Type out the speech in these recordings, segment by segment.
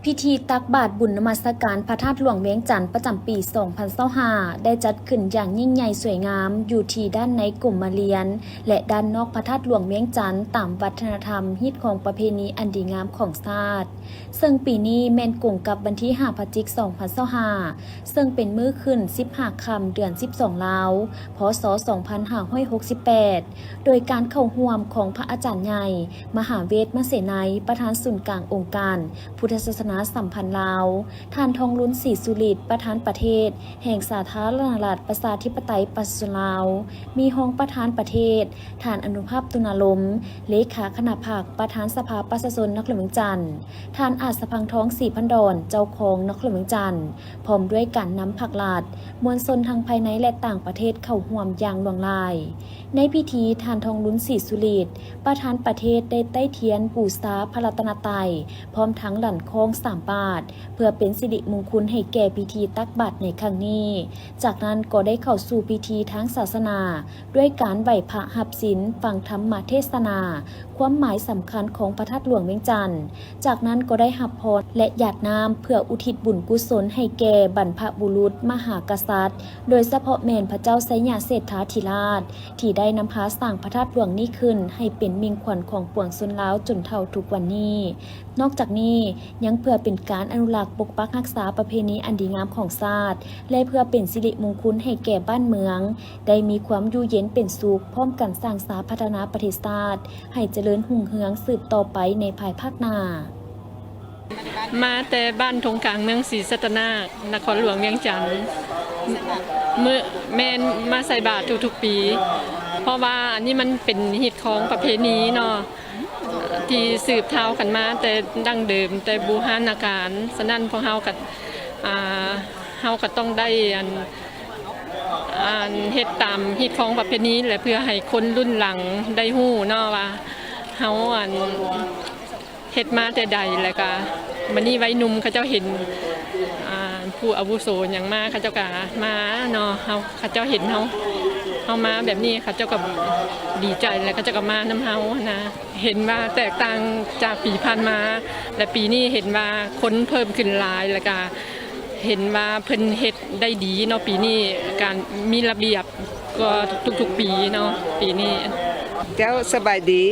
พิธีตักบาตรบุญนมัสการพระธาตุหลวงเวียงจันทร์ประจำปี 2025 ได้จัดขึ้นอย่างยิ่งใหญ่สวยงามอยู่ที่ด้านในกลุ่มมาเรียนและด้านนอกพระธาตุหลวงเวียงจันทร์ตามวัฒนธรรมฮิตของประเพณีอันดีงามของชาติซึ่งปีนี้แม่นกงกับวันที่5 พฤศจิกายน 2025 ซึ่งเป็นมื้อขึ้น15 ค่ำเดือน 12 ลาวพศ 2568 โดยการเข้าร่วมของพระอาจารย์ใหญ่มหาเวทมเสนัยประธานศูนย์กลางองค์การพุทธศาสนาสัมพันธ์ลาวท่านทองลุ้นศรีสุริตประธานประเทศแห่งสาธารณรัฐประชาธิปไตยประชาชนลาวมีรองประธานประเทศท่านอนุภาพตุนาลมเลขาคณะภาคประธานสภาประชาชนนครหลวงจันทร์ท่านอาจสะพังทองศรีพันดอนเจ้าของนครหลวงจันทร์พร้อมด้วยการนำผักหลาดมวลชนทางภายในและต่างประเทศเข้าร่วมอย่างหลวงลายในพิธีท่านทองลุ้นศรีสุริตประธานประเทศได้ใต้เทียนบูชาพระรัตนตรัยพร้อมทั้งหลั่นคอง3 บาทเพื่อเป็นสิริมงคลให้แก่พิธีตักบาตรในครั้งนี้จากนั้นก็ได้เข้าสู่พิธีทางศาสนาด้วยการไหว้พระหับศีลฟังธรรมเทศนาความหมายสำคัญของพระธาตุหลวงเวียงจันทร์จากนั้นก็ได้รับพรและหยาดน้ำเพื่ออุทิศบุญกุศลให้แก่บรรพบุรุษมหากษัตริย์โดยเฉพาะแม่นพระเจ้าไสยเศรษฐาธิราชที่ได้นำพาสร้างพระธาตุหลวงนี้ขึ้นให้เป็นมิ่งขวัญของปวงชนลาวจนเท่าทุกวันนี้นอกจากนี้ยังเพื่อเป็นการอนุรักษ์ปกปักรักษาประเพณีอันดีงามของชาติและเพื่อเป็นสิริมงคลให้แก่บ้านเมืองได้มีความอยู่เย็นเป็นสุขพร้อมกันสร้างสรรค์พัฒนาประเทศชาติให้เจริญรุ่งเรืองสืบต่อไปในภายภาคหน้ามาแต่บ้านทงกลางเมืองศรีสัตนานครหลวงเวียงจันทร์เมื่อแม่นมาใส่บาตรทุกๆปีเพราะว่าอันนี้มันเป็นฮิตของประเพณีเนาะที่สืบเท้ากันมาแต่ดั้งเดิมแต่บูรณาการฉะนั้นพวกเฮาก็ต้องได้เฮ็ดตามฮิตของประเพณีและเพื่อให้คนรุ่นหลังได้ฮู้เนาะว่าเฮาเฮ็ดมาแต่ใดแล้วก็มื้อนี้วัยหนุ่มเขาเจ้าเห็นผู้อาวุโสอย่างมาเขาเจ้าก็มาเนาะเขาเจ้าเห็นเฮามาแบบนี้เขาเจ้าก็ดีใจแล้วเขาเจ้าก็มานำเฮานะเห็นว่าแตกต่างจากปีผ่านมาและปีนี้เห็นว่าคนเพิ่มขึ้นหลายแล้วก็เห็นว่าเพิ่นเฮ็ดได้ดีเนาะปีนี้การมีระเบียบก็ทุกๆปีเนาะปีนี้เจ้าสบายดี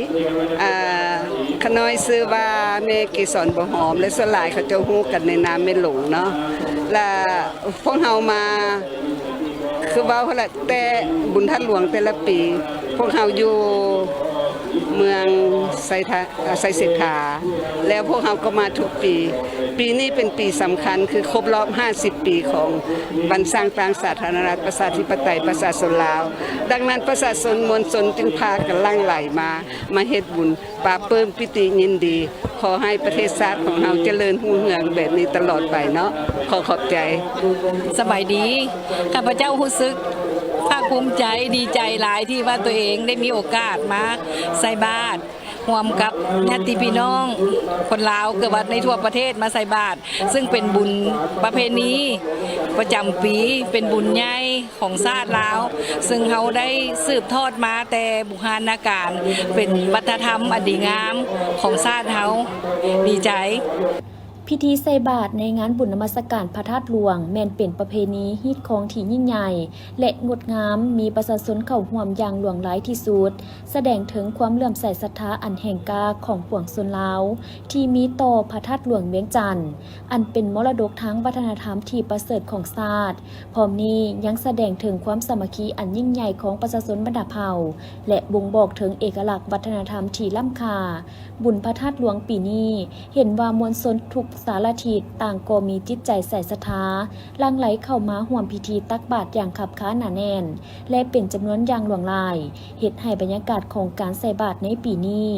ขน้อยซื้อว่าเมเกสรบ่หอมและส่วนหลายเขาจะฮู้กันในนามแม่หลงเนาะและพวกเฮามาคือเว้าหั่นล่ะแต่บุญท่านหลวงแต่ละปีพวกเฮาอยู่เมืองไสเศรษฐาแล้วพวกเฮาก็มาทุกปีปีนี้เป็นปีสำคัญคือครบรอบ50 ปีของบรรสร้างกลางสาธารณรัฐประชาธิปไตยประชาชนลาวดังนั้นประชาชนมวลชนจึงพากันหลั่งไหลมาเฮ็ดบุญปราบปลื้มปิติยินดีขอให้ประเทศชาติของเราเจริญรุ่งเรืองแบบนี้ตลอดไปเนาะขอบใจสบายดีข้าพเจ้ารู้สึกภาคภูมิใจดีใจหลายที่ว่าตัวเองได้มีโอกาสมาใส่บาตรร่วมกับญาติพี่น้องคนลาวเกือบในทั่วประเทศมาใส่บาตรซึ่งเป็นบุญประเพณีประจำปีเป็นบุญใหญ่ของชาติลาวซึ่งเขาได้สืบทอดมาแต่บุคลาการเป็นวัฒนธรรมอันดีงามของชาติเขาดีใจพิธีใส่บาตรในงานบุญนมัสการพระธาตุหลวงแม่นเป็นประเพณีฮิตของที่ยิ่งใหญ่และงดงามมีประชาชนเข้าร่วมอย่างหลวงหลายที่สุดแสดงถึงความเลื่อมใสศรัทธาอันแห่งกล้าของปวงชนลาวที่มีต่อพระธาตุหลวงเวียงจันทร์อันเป็นมรดกทางวัฒนธรรมที่ประเสริฐของชาติพร้อมนี้ยังแสดงถึงความสามัคคีอันยิ่งใหญ่ของประชาชนบรรดาเผ่าและบ่งบอกถึงเอกลักษณ์วัฒนธรรมที่ล้ำค่าบุญพระธาตุหลวงปีนี้เห็นว่ามวลชนทุกสารทิศต่างก็มีจิตใจใส่ศรัทธาหลั่งไหลเข้ามาร่วมพิธีตักบาตรอย่างคับค้าหนาแน่นและเป็นจำนวนอย่างหลวงหลายเฮ็ดให้บรรยากาศของการใส่บาตรในปีนี้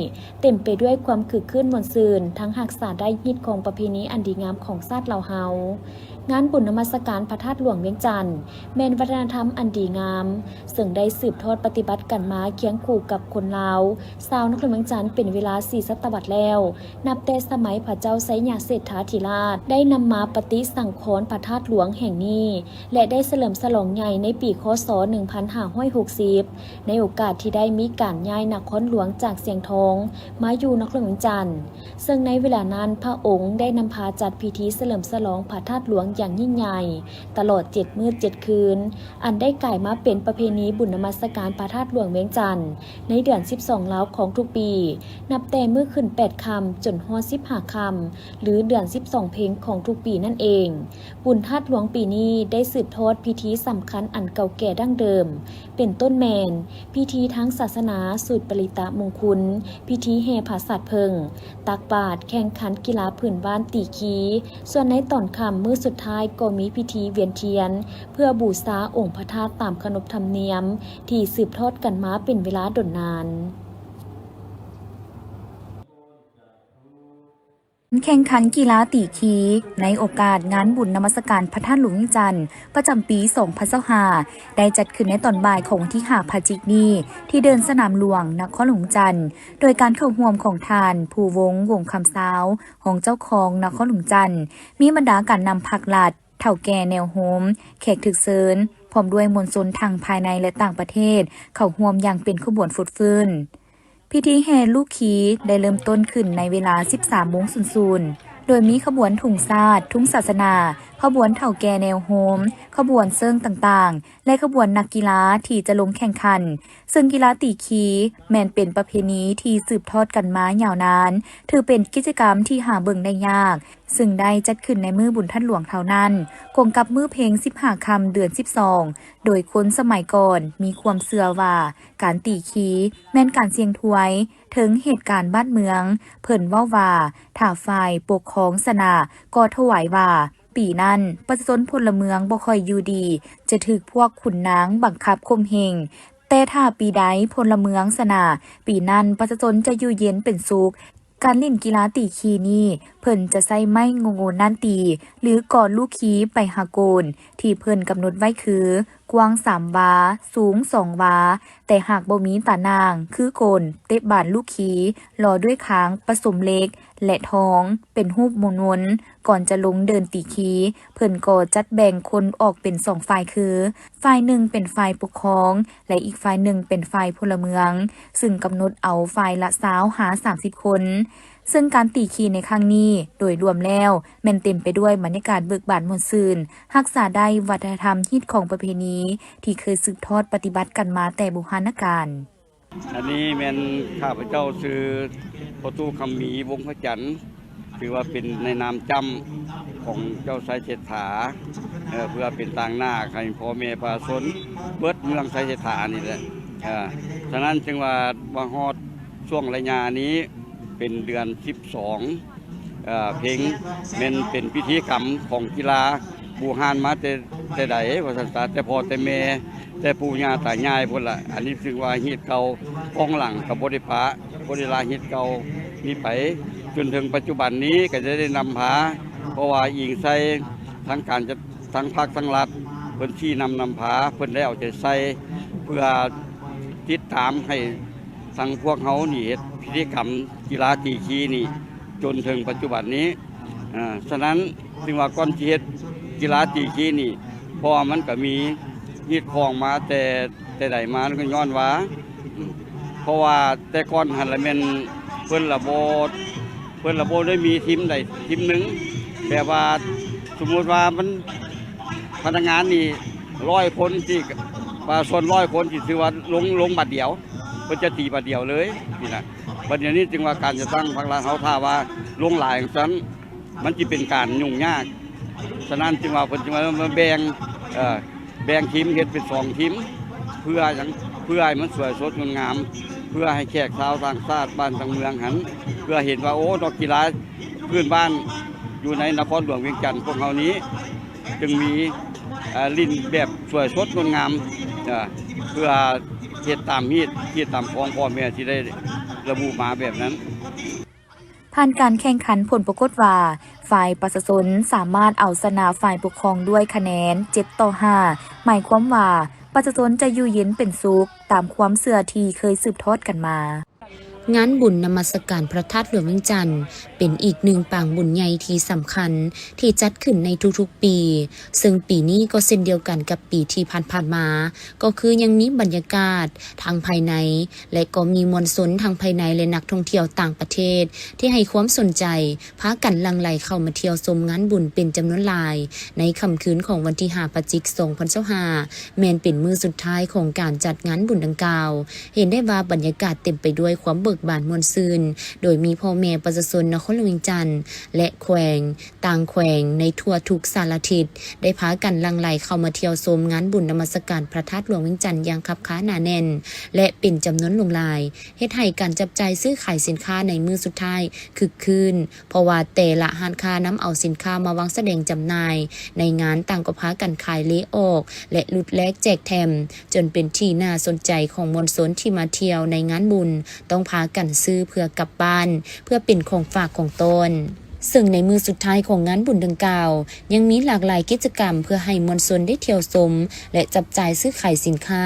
เต็มไปด้วยความคึกคืนม่วนซื่นทั้งรักษาได้ฮิตของประเพณีอันดีงามของชาติลาวเฮา งานบุญนมัสการพระธาตุหลวงเวียงจันทน์แม่นวัฒนธรรมอันดีงามซึ่งได้สืบทอดปฏิบัติกันมาเคียงคู่กับคนลาวชาวนครเวียงจันทน์เป็นเวลา4 ศตวรรษแล้วนับแต่สมัยพระเจ้าไสยเศรษฐาธิราชได้นำมาปฏิสังขรณ์พระธาตุหลวงแห่งนี้และได้เฉลิมฉลองใหญ่ในปีคศ1560ในโอกาสที่ได้มีการย้ายนครหลวงจากเสียงทองมาอยู่นครเวียงจันทน์ซึ่งในเวลานั้นพระองค์ได้นำพาจัดพิธีเฉลิมฉลองพระธาตุหลวงอย่างยิ่งใหญ่ตลอด7 มื้อ 7 คืนอันได้กลายมาเป็นประเพณีบุญนมัสการพระธาตุหลวงเวียงจันทน์ในเดือน12 แล้วของทุกปีนับแต่มื้อขึ้น8 ค่ำจนฮอด15 ค่ำหรือเดือน12 เพ็งของทุกปีนั่นเองบุญธาตุหลวงปีนี้ได้สืบทอดพิธีสำคัญอันเก่าแก่ดั้งเดิมเป็นต้นแมนพิธีทั้งศาสนาสูตรปริตะมงคลพิธีแห่ผาสัตว์เพิงตักบาตรแข่งขันกีฬาพื้นบ้านตีขีส่วนในตอนค่ำมื้อสุดท้ายก็มีพิธีเวียนเทียนเพื่อบูชาองค์พระธาตุตามขนบธรรมเนียมที่สืบทอดกันมาเป็นเวลาดนนานแข่งขันกีฬาตีขีในโอกาสงานบุญนมัสการพระธาตุหลวงเวียงจันทน์ประจำปี2025ได้จัดขึ้นในตอนบ่ายของวันที่5 พฤศจิกายนที่เดินสนามหลวงนครหลวงจันทน์โดยการเข้าร่วมของทานผู้วงคำสาวของเจ้าของนครหลวงจันทน์มีบรรดาการนำผักหลัดเฒ่าแก่แนวโฮมแขกถึกเซินพร้อมด้วยมวลชนทางภายในและต่างประเทศเข้าร่วมอย่างเป็นขบวนฟุดฟื้นพิธีแห่ลูกขีได้เริ่มต้นขึ้นในเวลา 13:00 น. โดยมีขบวนถุงซาดทุ่งศาสนาขบวนเฒ่าแก่แนวโฮมขบวนเซิ่งต่างๆและขบวนนักกีฬาที่จะลงแข่งขันซึ่งกีฬาตีขีแม้นเป็นประเพณีที่สืบทอดกันมายาวนานถือเป็นกิจกรรมที่หาเบิ่งได้ยากซึ่งได้จัดขึ้นในมื้อบุญธาตุหลวงเท่านั้นกงกับมื้อเพลง15 ค่ำเดือน12โดยคนสมัยก่อนมีความเชื่อว่าการตีขีแม่นการเสี่ยงทวยถึงเหตุการณ์บ้านเมืองเพิ่นเว้าว่าถ้าฝ่ายปกครองชนะก็ถวายว่าปีนั้นประชาชนพลเมืองบ่ค่อยอยู่ดีจะถูกพวกขุนนางบังคับข่มเหงแต่ถ้าปีใดพลเมืองชนะปีนั้นประชาชนจะอยู่เย็นเป็นสุขการเล่นกีฬาตีขีนี้เพิ่นจะใช้ไม้งงนั่นตีหรือก่อลูกขีไปหาโกนที่เพิ่นกำหนดไว้คือกว้าง3 วาสูง2 วาแต่หากบ่มีตานางคือโกนเตะบานลูกขีรอด้วยค้างผสมเล็กและท้องเป็นรูปมนๆก่อนจะลงเดินตีขีเพิ่นก็จัดแบ่งคนออกเป็น2 ฝ่ายคือฝ่ายหนึ่งเป็นฝ่ายปกครองและอีกฝ่ายหนึ่งเป็นฝ่ายพลเมืองซึ่งกำหนดเอาฝ่ายละ20หา30 คนซึ่งการตีขีในครั้งนี้โดยรวมแล้วแม่นเต็มไปด้วยบรรยากาศเบิกบานม่วนซื่นรักษาได้วัฒนธรรมฮิตของประเพณีที่เคยสืบทอดปฏิบัติกันมาแต่โบราณกาลอันนี้แม่นข้าพเจ้าชื่อประตูคำมีวงพระจันทร์ถือว่าเป็นในนามจำของเจ้าไสยเศรษฐาเพื่อเป็นต่างหน้าให้พ่อแม่ประชาชนเบิดเมืองไสยเศรษฐานี่แหละฉะนั้นจึงว่าฮอดช่วงระยะนี้เป็นเดือน12เพลงแม่นเป็นพิธีกรรมของกีฬาบูฮานมาแต่ใดว่าซั่นแต่พ่อแต่แม่แต่ปู่ย่าตายายพุ่นล่ะอันนี้ซึ่งว่าฮีตเก่าของหลังกับบ่ได้พระบ่ได้ลาฮีตเก่ามีไปจนถึงปัจจุบันนี้ก็จะได้นำพาเพราะว่าอิงใส่ทั้งการจะทั้งภาคทั้งรัฐเพิ่นชี้นำพาเพิ่นได้เอาใจใส่เพื่อติดตามให้ทั้งพวกเฮานี่เฮ็ดพิธีกรรมกีฬาตีขีนี่จนถึงปัจจุบันนี้ฉะนั้นจึงว่าก่อนที่เฮ็ดกีฬาตีขีนี่เพราะมันก็มีฮีตของมาแต่ใดมาก็ย้อนว่าเพราะว่าแต่ก่อนหันละแม่นเพิ่นระบบได้มีทีมใดทีมหนึงแบบว่าสมมุติว่ามันพนักงานนี่100 คนที่ประชาชน100 คนที่ถือว่าลงบัดเดียวเพิ่นจะตีบัดเดียวเลยนี่นะบัดเดี๋ยวนี้จึงว่าการจะตั้งพรรคเฮาถ้าว่าลงหลายจังซั่นมันสิเป็นการยุ่งยากฉะนั้นจึงว่าเพิ่นจึงว่ามาแบ่งทีมเฮ็ดเป็น2 ทีมเพื่อให้มันสวยสดงดงามเพื่อให้แขกชาวต่างชาติบ้านต่างเมืองหันเพื่อเห็นว่าโอ้ดอกกีฬาพื้นบ้านอยู่ในนครหลวงเวียงจันทน์พวกเฮานี้จึงมีลิ้นแบบสวยสดงดงามเพื่อเฮ็ดตามฮีตตามของพ่อแม่ที่ได้ระบุมาแบบนั้น ผ่านการแข่งขันผลปรากฏว่าฝ่ายประชาชนสามารถเอาชนะฝ่ายปกครองด้วยคะแนน7-5หมายความว่าประชาชนจะอยู่เย็นเป็นสุขตามความเชื่อที่เคยสืบทอดกันมางานบุญนมัสการพระธาตุหลวงเวียงจันทร์เป็นอีกหนึ่งปางบุญใหญ่ที่สำคัญที่จัดขึ้นในทุกๆปีซึ่งปีนี้ก็เช่นเดียวกันกับปีที่ผ่านๆมาก็คือยังมีบรรยากาศทางภายในและก็มีมวลชนทางภายในและนักท่องเที่ยวต่างประเทศที่ให้ความสนใจพากันหลั่งไหลเข้ามาเที่ยวชมงานบุญเป็นจำนวนหลายในค่ำคืนของวันที่5 พฤศจิกายน 2025แม้นเป็นมื้อสุดท้ายของการจัดงานบุญดังกล่าวเห็นได้ว่าบรรยากาศเต็มไปด้วยความเบิกบานมวลซื่นโดยมีพ่อแม่ประชาชนนครหลวงเวียงจันทร์และแขวงต่างแขวงในทั่วทุกสารทิศได้พากันหลั่งไหลเข้ามาเที่ยวชมงานบุญนมัสการพระธาตุหลวงเวียงจันทร์อย่างคับค้าหนาแน่นและเป็นจำนวนหลายเฮ็ดให้การจับจ่ายซื้อขายสินค้าในมื้อสุดท้ายคึกคืนเพราะว่าแต่ละร้านค้านำเอาสินค้ามาวางแสดงจำหน่ายในงานต่างก็พากันขายเละออกและลุดแลกแจกแถมจนเป็นที่น่าสนใจของมวลชนที่มาเที่ยวในงานบุญต้องพากันซื้อเพื่อกลับบ้านเพื่อเป็นของฝากของตนซึ่งในมือสุดท้ายของงานบุญดังกล่าวยังมีหลากหลายกิจกรรมเพื่อให้มวลชนได้เที่ยวชมและจับจ่ายซื้อขายสินค้า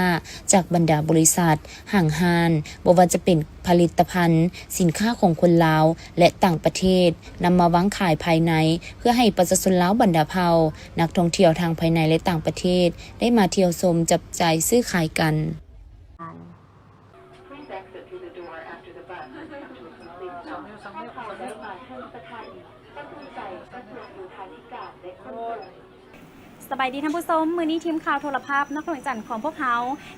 จากบรรดาบริษัทห้างห้านบ่ว่าจะเป็นผลิตภัณฑ์สินค้าของคนลาวและต่างประเทศนำมาวางขายภายในเพื่อให้ประชาชนลาวบรรดาเผ่านักท่องเที่ยวทางภายในและต่างประเทศได้มาเที่ยวชมจับจ่ายซื้อขายกันสบายดีท่านผู้ชมมื้อนี้ทีมข่าวโทรภาพนครหลวงจันทร์ของพวกเรา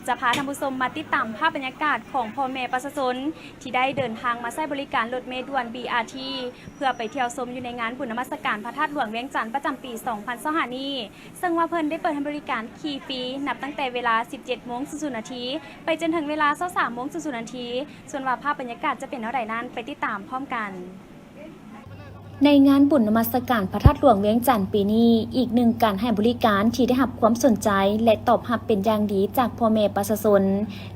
จะพาท่านผู้ชมมาติดตามภาพบรรยากาศของพ่อแม่ประชาชนที่ได้เดินทางมาใช้บริการรถเมล์ด่วน BRT เพื่อไปเที่ยวชมอยู่ในงานบุญนมัสการพระธาตุหลวงเวียงจันทร์ประจำปี2025นี้ซึ่งว่าเพิ่นได้เปิดให้บริการขี่ฟรีนับตั้งแต่เวลา 17:00 น. ไปจนถึงเวลา 23:00 น. ส่วนว่าภาพบรรยากาศจะเป็นเท่าใดนั้นไปติดตามพร้อมกันในงานบุญนมัสการพระธาตุหลวงเวียงจันทร์ปีนี้อีกหนึ่งการให้บริการที่ได้รับความสนใจและตอบรับเป็นอย่างดีจากพ่อแม่ประชาชน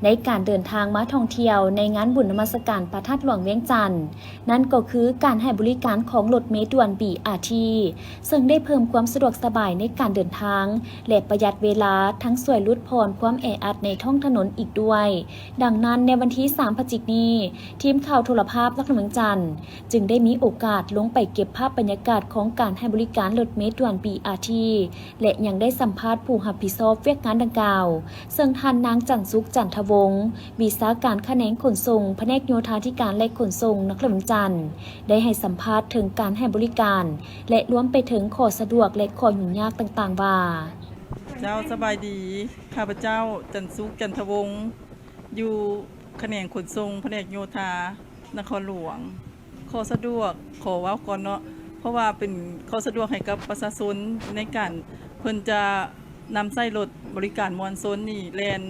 ในการเดินทางมาท่องเที่ยวในงานบุญนมัสการพระธาตุหลวงเวียงจันทร์นั่นก็คือการให้บริการของรถเมล์ด่วน BRT ซึ่งได้เพิ่มความสะดวกสบายในการเดินทางและประหยัดเวลาทั้งช่วยลดผ่อนความแออัดในท้องถนนอีกด้วยดังนั้นในวันที่3 พฤศจิกายนนี้ทีมข่าวโทรภาพนครหลวงเวียงจันทร์จึงได้มีโอกาสลงไปเก็บภาพบรรยากาศของการให้บริการรถเมล์ด่วน BRT และยังได้สัมภาษณ์ผู้รับผิดชอบเวียกงานดังกล่าวซึ่งท่านนางจันสุขจันทวงศ์วิชาการแขนงขนส่งแผนกโยธาธิการและขนส่งนครหลวงจันทร์ได้ให้สัมภาษณ์ถึงการให้บริการและรวมไปถึงข้อสะดวกและข้อยุ่งยากต่างๆว่าเจ้าสบายดีข้าพเจ้าจันสุขจันทวงศ์อยู่แขนงขนส่งแผนกโยธานครหลวงข้อสะดวกขอว่าก่อนเนาะเพราะว่าเป็นข้อสะดวกให้กับประชาชนในการเพิ่นจะนำใช้รถบริการมวลชนนี่แล่น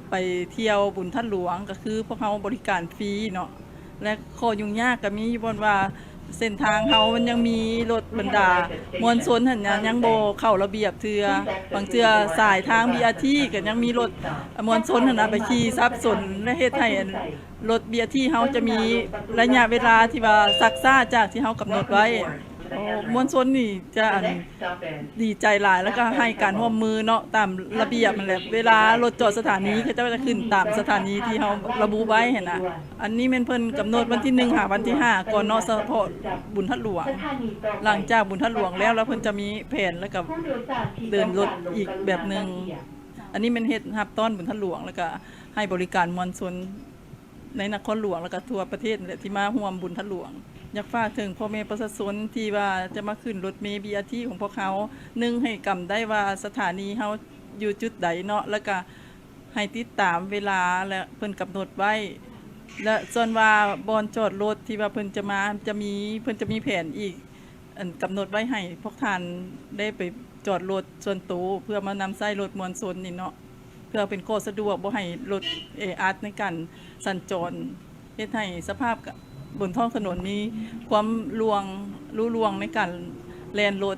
ไปเที่ยวบุญท่านหลวงก็คือพวกเขาบริการฟรีเนาะและข้อยุ่งยากก็มีอยู่บนว่าเส้นทางเขามันยังมีรถบรรดามวลชนหั่นยังบ่เข้าระเบียบเทื่อบางเทื่อสายทาง BRT ก็ยังมีรถมวลชนหั่นไปขี่ซับสนและเฮ็ดให้รถ BRT เฮาจะมีระยะเวลาที่ว่าซักซ่าจากที่เฮากำหนดไว้มวลชนนี่จะดีใจหลายแล้วก็ให้การร่วมมือเนาะตามระเบียบมันแหละเวลารถจอดสถานีเขาจะขึ้นตามสถานีที่เฮาระบุไว้เห็นน่ะอันนี้แม่นเพิ่นกำหนดวันที่1หาวันที่5ก่อนเนาะเฉพาะบุญทัดหลวงหลังจากบุญทัดหลวงแล้วเพิ่นจะมีแผนแล้วก็เดินรถอีกแบบนึงอันนี้มันเฮ็ดรับต้อนบุญทัดหลวงแล้วก็ให้บริการมวลชนในนครหลวงแล้วก็ทั่วประเทศนั่นแหละที่มาร่วมบุญทัดหลวงอยากฝากถึงพ่อแม่ประชาชนที่ว่าจะมาขึ้นรถเมล์ BRT ของพวกเขา1ให้กำได้ว่าสถานีเฮาอยู่จุดใดเนาะแล้วก็ให้ติดตามเวลาและเพิ่นกำหนดไว้และส่วนว่าบอนจอดรถที่ว่าเพิ่นจะมาเพิ่นจะมีแผนอีกกำหนดไว้ให้พวกท่านได้ไปจอดรถส่วนตัวเพื่อมานำใช้รถมวลชนนี่เนาะเพื่อเป็นข้อสะดวกบ่ให้รถอัดในการสัญจรเฮ็ดให้สภาพบนท้องถนนมีความรู้ลวงในการแล่นรถ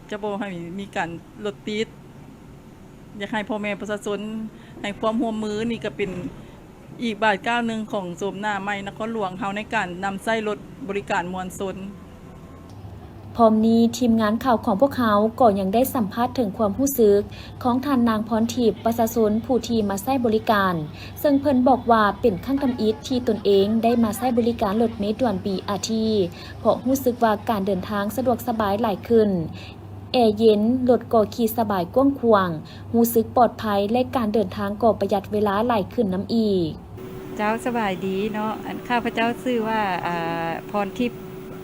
จะบ่ให้มีการรถติดอยากให้พ่อแม่ประชาชนให้ความร่วมมือนี่ก็เป็น อีกบาทก้าวหนึ่งของโสมหน้าใหม่นครหลวงเฮาในการนำใช้รถบริการมวลชนพร้อมนี้ทีมงานข่าวของพวกเขาก็ยังได้สัมภาษณ์ถึงความรู้สึกของท่านนางพรทิพย์ประชาชนผู้ที่มาใช้บริการซึ่งเพิ่นบอกว่าเป็นครั้งทำอิฐที่ตนเองได้มาใช้บริการรถเมล์ด่วน BRT เพราะรู้สึกว่าการเดินทางสะดวกสบายหลายขึ้นแอร์เย็นรถก็ขี่สบายกว้างขวางรู้สึกปลอดภัยและการเดินทางก็ประหยัดเวลาหลายขึ้นน้ำอีกเจ้าสบายดีเนาะข้าพเจ้าชื่อว่าพรทิพย์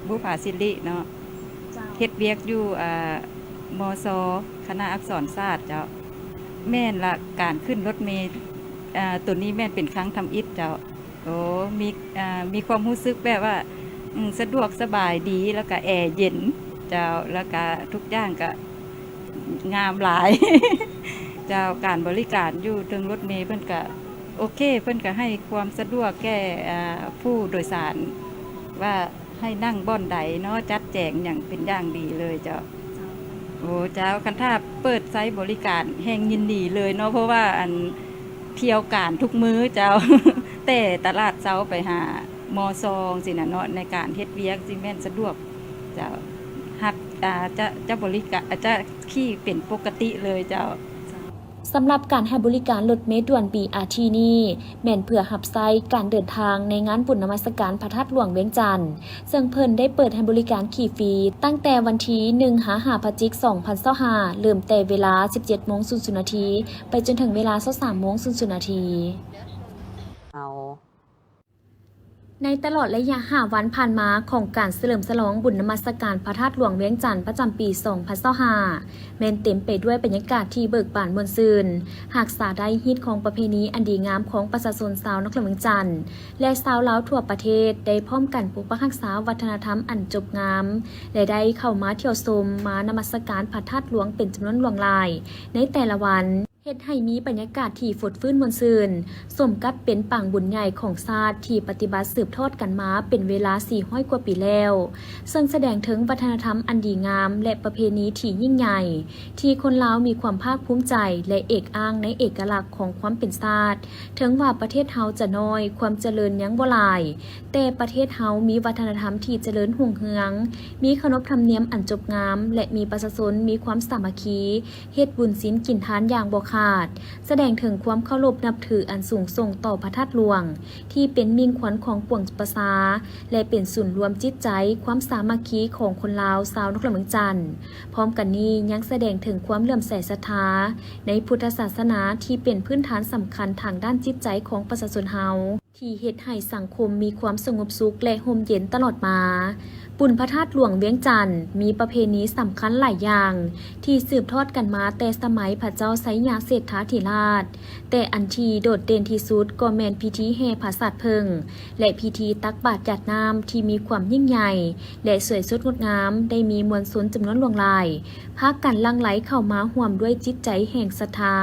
บุภาสิริเนาะเฮ็ดเวียกอยู่มศคณะอักษรศาสตร์เจ้าแม่นละการขึ้นรถเมล์ตัวนี้แม่นเป็นครั้งทำอิฐเจ้าโอ้มีความรู้สึกแบบว่าสะดวกสบายดีแล้วก็แอร์เย็นเจ้าแล้วก็ทุกอย่างก็งามหลาย เจ้าการบริการอยู่ถึงรถเมล์เพิ่นก็โอเคเพิ่นก็ให้ความสะดวกแก่ผู้โดยสารว่าให้นั่งบ่อนใดเนาะจัดแจงอย่างเป็นอย่างดีเลยเจ้าโอ้เจ้าคันถ้าเปิดไซต์บริการแห่งยินดีเลยเนาะเพราะว่าอันเที่ยวการทุกมื้อเจ้า แต่ตลาดเช้าไปหามอซองสินะเนาะในการเฮ็ดเวียกสิแม่นสะดวกเจ้าฮับจะบริการจะขี่เป็นปกติเลยเจ้าสำหรับการให้บริการรถเมล์ด่วน BRT นี้แม่นเพื่อรับใช้การเดินทางในงานบุญนมัสการพระธาตุหลวงเวียงจันทน์ซึ่งเพิ่นได้เปิดให้บริการขี่ฟรีตั้งแต่วันที่1 พฤศจิกายน 2025เริ่มแต่เวลา 17:00 นไปจนถึงเวลา 23:00 นในตลอดระยะ5 วันผ่านมาของการเฉลิมฉลองบุญนมัสการพระธาตุหลวงเวียงจันทน์ประจำปี 2025แม้นเต็มไปด้วยบรรยากาศที่เบิกบานม่วนซื่นหากสาได้ฮิตของประเพณีอันดีงามของประชาชนชาวนครหลวงเวียงจันทน์และชาวลาวทั่วประเทศได้พร้อมกันปกปักรักษาวัฒนธรรมอันจบงามและได้เข้ามาเที่ยวชมมานมัสการพระธาตุหลวงเป็นจำนวนหลวงหลายในแต่ละวันเฮ็ดให้มีบรรยากาศที่ฝดฟื้นม่วนซื่นสมกับเป็นปางบุญใหญ่ของชาติที่ปฏิบัติสืบทอดกันมาเป็นเวลา400 กว่าปีแล้วซึ่งแสดงถึงวัฒนธรรมอันดีงามและประเพณีที่ยิ่งใหญ่ที่คนลาวมีความภาคภูมิใจและเอกอ้างในเอกลักษณ์ของความเป็นชาติถึงว่าประเทศเฮาจะน้อยความเจริญยังบ่หลายแต่ประเทศเฮามีวัฒนธรรมที่เจริญรุ่งเรืองมีขนบธรรมเนียมอันจบงามและมีประชาชนมีความสามัคคีเฮ็ดบุญศีลกินทานอย่างบ่ขาดแสดงถึงความเคารพนับถืออันสูงส่งต่อพระธาตุหลวงที่เป็นมิ่งขวัญของปวงประชาและเป็นศูนย์รวมจิตใจความสามัคคีของคนลาวชาวนครหลวงเวียงจันทน์พร้อมกันนี้ยังแสดงถึงความเลื่อมใสศรัทธาในพุทธศาสนาที่เป็นพื้นฐานสำคัญทางด้านจิตใจของประชาชนเฮาที่เฮ็ดให้สังคมมีความสงบสุขและร่มเย็นตลอดมาบุญพระธาตุหลวงเวียงจันทน์มีประเพณีสำคัญหลายอย่างที่สืบทอดกันมาแต่สมัยพระเจ้าไสยาเศรษฐาธิราชแต่อันที่โดดเด่นที่สุดก็แม่นพิธีแห่ผาสัตว์เพิงและพิธีตักบาตรหยาดน้ำที่มีความยิ่งใหญ่และสวยสดงดงามได้มีมวลชนจำนวนหลวงหลายพากันหลั่งไหลเข้ามาร่วมด้วยจิตใจแห่งศรัทธา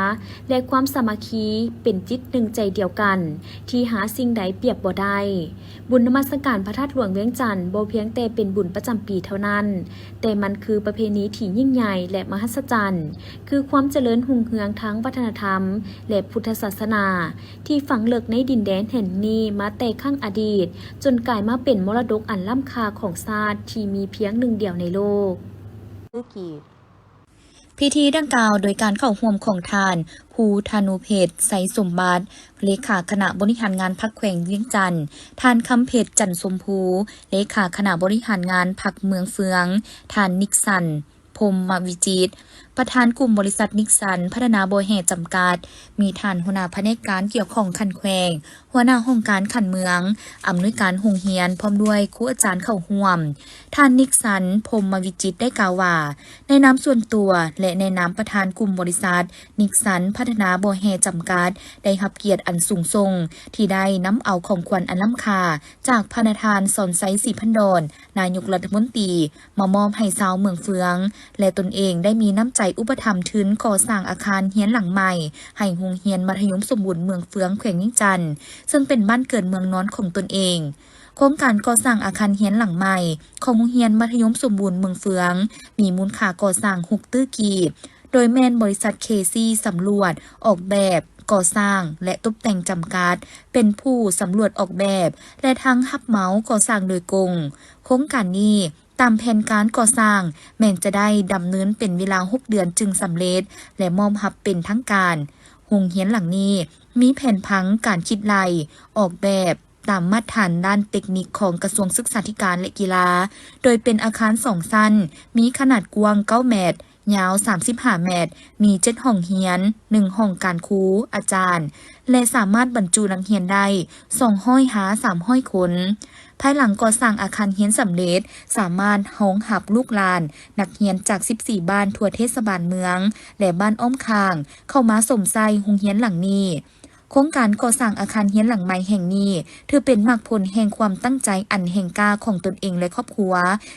และความสามัคคีเป็นจิตหนึ่งใจเดียวกันที่หาสิ่งใดเปรียบบ่ได้บุญนมัสการพระธาตุหลวงเวียงจันทน์บ่เพียงแต่เป็นบุญประจำปีเท่านั้นแต่มันคือประเพณีที่ยิ่งใหญ่และมหัศจรรย์คือความเจริญรุ่งเรืองทั้งวัฒนธรรมและพุทธศาสนาที่ฝังลึกในดินแดนแห่งนี้มาแต่ข้างอดีตจนกลายมาเป็นมรดกอันล้ำค่าของชาติที่มีเพียงหนึ่งเดียวในโลกพิธีดังกล่าวโดยการเข้าร่วมของทานภูธานุเพชรไสสมบัติเลขาคณะบริหารงานพรรคแขวงเวียงจันทน์ทานคำเพชรจันทร์สมภูเลขาคณะบริหารงานพรรคเมืองเฟืองทานนิกสันพรหมวิจิตรประธานกลุ่มบริษัทนิกสันพัฒนาโบแห่จำกัดมีท่านหัวหน้าแผนกการเกี่ยวข้องขันแขวงหัวหน้าห้องการขันเมืองอำนวยการโรงเรียนพร้อมด้วยครูอาจารย์เข้าร่วมท่านนิกสันพรหมวิจิตรได้กล่าวว่าในนามส่วนตัวและในนามประธานกลุ่มบริษัทนิกสันพัฒนาโบแห่จำกัดได้รับเกียรติอันสูงส่งที่ได้นำเอาของขวัญอันล้ำค่าจากพระราชทานสอนไซศรีพันดรนายกรัฐมนตรีมามอบให้ชาวเมืองเฟืองและตนเองได้มีน้ำใจอุปถัมภ์ทุนก่อสร้างอาคารเฮียนหลังใหม่ให้โรงเรียนมัธยมสมบูรณ์เมืองเฟืองแขวงเวียงจันทน์ซึ่งเป็นบ้านเกิดเมืองนอนของตนเองโครงการก่อสร้างอาคารเฮียนหลังใหม่ของโรงเรียนมัธยมสมบูรณ์เมืองเฟืองมีมูลค่าก่อสร้าง6 ตื้อกีบโดยแม่นบริษัทเคซี่สำรวจออกแบบ ก่อสร้างและตกแต่งจำกัดเป็นผู้สำรวจออกแบบและทั้งรับเหมาก่อสร้างโดยกงโครงการนี้ตามแผนการก่อสร้างแม้นจะได้ดำเนินเป็นเวลา6 เดือนจึงสำเร็จและมอบรับเป็นทั้งการโรงเรียนหลังนี้มีแผนผังการคิดไล่ออกแบบตามมาตรฐานด้านเทคนิคของกระทรวงศึกษาธิการและกีฬาโดยเป็นอาคาร2 ชั้นมีขนาดกว้าง9 เมตรยาว35 เมตรมี7 ห้องเรียน1 ห้องการครูอาจารย์และสามารถบรรจุนักเรียนได้200-300 คนภายหลังก่อสร้างอาคารเรียนสำเร็จสามารถรองรับลูกหลานนักเรียนจาก14 บ้านทั่วเทศบาลเมืองและบ้านอ้อมข้างเข้ามาสมใจโรงเรียนหลังนี้โครงการก่อสร้างอาคารเรียนหลังใหม่แห่งนี้ถือเป็นมรรคผลแห่งความตั้งใจอันแห่งกล้าของตนเองและครอบครัว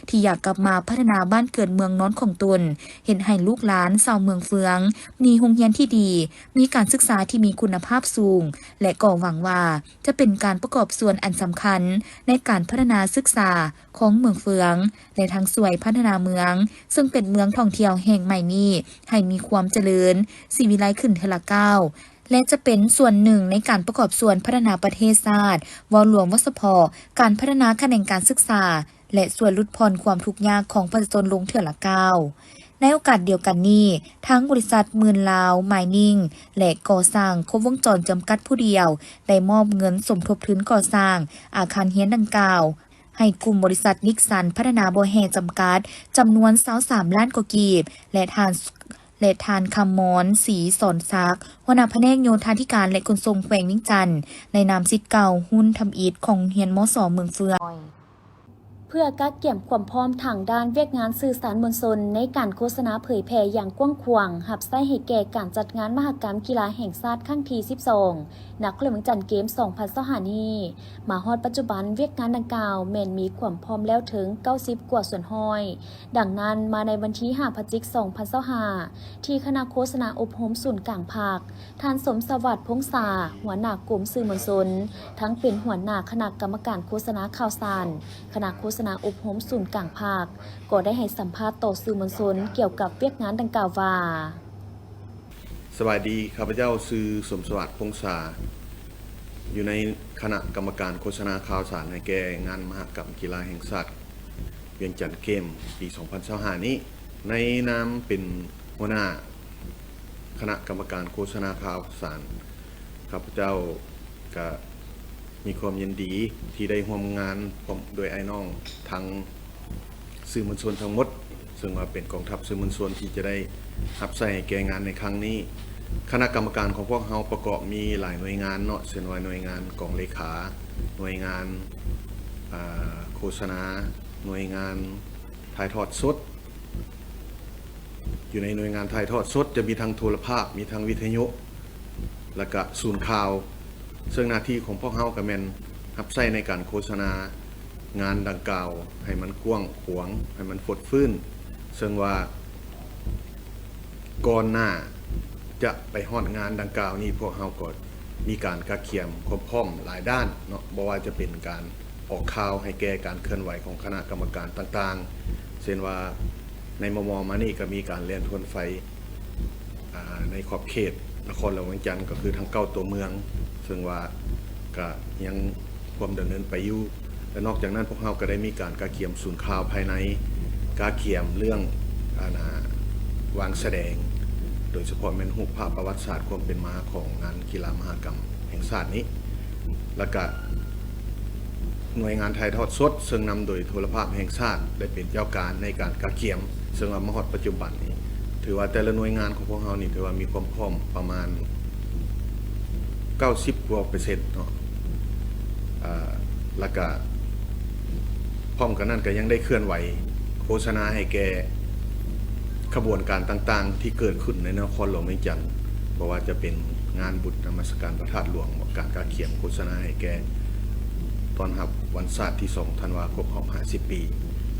ที่อยากกลับมาพัฒนาบ้านเกิดเมืองนอนของตนเห็นให้ลูกหลานชาวเมืองเฟืองมีโรงเรียนที่ดีมีการศึกษาที่มีคุณภาพสูงและก็หวังว่าจะเป็นการประกอบส่วนอันสำคัญในการพัฒนาศึกษาของเมืองเฟืองและทางส่วยพัฒนาเมืองซึ่งเป็นเมืองท่องเที่ยวแห่งใหม่นี้ให้มีความเจริญสิวิไลขึ้นเทอละก้าวและจะเป็นส่วนหนึ่งในการประกอบส่วนพัฒนาประเทศชาติวหลวงวสพการพัฒนาคะแนนการศึกษาและส่วนลดผ่อนความทุกข์ยากของประชาชนลงเถื่อละก้าวในโอกาสเดียวกันนี้ทั้งบริษัทหมื่นลาวไมนิ่งและก่อสร้างครบวงจรจำกัดผู้เดียวได้มอบเงินสมทบทุนก่อสร้างอาคารเรียนดังกล่าวให้กลุ่มบริษัทนิกสันพัฒนาบ่อแห่จำกัดจำนวน23 ล้านกว่ากีบและทานคำมอนสีสอนซักหัวหน้าแผนกโยธาธิการและขนส่งแขวงเวียงจันทน์ในนามศิษย์เก่าหุ้นทำอิฐของเรียนมส.เมืองเฟืองเพื่อกักเก็บความพร้อมทางด้านเวียกงานสื่อสารมวลชนในการโฆษณาเผยแพร่อย่างกว้างขวางหับไส้ให้แก่การจัดงานมหกรรมกีฬาแห่งชาติครั้งที่12นักเล่นเมืองจันทน์เกม2025นี้มาฮอดปัจจุบันเวียกงานดังกล่าวแม่นมีความพร้อมแล้วถึง90 กว่าส่วนห้อยดังนั้นมาในวันที่5 พฤศจิกายน 2025ที่คณะโฆษณาอบรมศูนย์กลางภาคท่านสมสวัสดิ์พงษาหัวหน้ากลุ่มสื่อมวลชนทั้งเป็นหัวหน้าคณะกรรมการโฆษณาข่าวสารคณะโฆษณาอบรมศูนย์กลางภาคก็ได้ให้สัมภาษณ์ต่อสื่อมวลชนเกี่ยวกับเวียกงานดังกล่าวว่าสวัสดีข้าพเจ้าชื่อสมสวัสดิ์พงษาอยู่ในคณะกรรมการโฆษณาข่าวสารในแก่งานมหกรรมกีฬาแห่งชาติเวียงจันทน์เกมปี 2025 นี้ในนามเป็นหัวหน้าคณะกรรมการโฆษณาข่าวสารข้าพเจ้าก็มีความยินดีที่ได้ร่วมงานพร้อมโดยไอ้น้องทางสื่อมวลชนทั้งหมดซึ่งว่าเป็นกองทัพสื่อมวลชนที่จะได้รับใช้แก่งานในครั้งนี้คณะกรรมการของพวกเราประกอบมีหลายหน่วยงานเนาะเช่นว่าหน่วยงานกองเลขาหน่วยงานโฆษณาหน่วยงานถ่ายทอดสดอยู่ในหน่วยงานถ่ายทอดสดจะมีทั้งโทรภาพมีทั้งวิทยุและก็ศูนย์ข่าวซึ่งหน้าที่ของพวกเราก็แม่นรับใช้ในการโฆษณางานดังกล่าวให้มันกว้างขวางให้มันฟดฟื้นซึ่งว่าก่อนหน้าจะไปฮอดงานดังกล่าวนี้พวกเราก็มีการกะเขียมความพร้อมหลายด้านเนาะบ่ว่าจะเป็นการออกข่าวให้แก่การเคลื่อนไหวของคณะกรรมการต่างๆเช่นว่าในมม.มานี่ก็มีการเล่นทวนไฟในขอบเขตนครหลวงเวียงจันทน์ก็คือทั้ง9 ตัวเมืองซึ่งว่าก็ยังความดำเนินไปอยู่และนอกจากนั้นพวกเราก็ได้มีการกะเขียมศูนย์ข่าวภายในกะเขียมเรื่องวางแสดงโดยเฉพาะเป็นรูปภาพประวัติศาสตร์ความเป็นมาของงานกีฬามหกรรมแห่งชาตินี้และก็หน่วยงานถ่ายทอดสดซึ่งนำโดยโทรภาพแห่งชาติได้เป็นเจ้าการในการกะเขียมซึ่งว่ามหอดปัจจุบันนี้ถือว่าแต่ละหน่วยงานของพวกเรานี่ถือว่ามีความพร้อมประมาณ90%เนาะแล้วก็พร้อมกันนั้นก็ยังได้เคลื่อนไหวโฆษณาให้แก่ขบวนการต่างๆที่เกิดขึ้นในนครหลวงเวียงจันทน์บ่ว่าจะเป็นงานบุญนมัสการพระธาตุหลวงการกะเขียมโฆษณาให้แก่ตอนรับวันศาสตร์ที่2 ธันวาคม50 ปี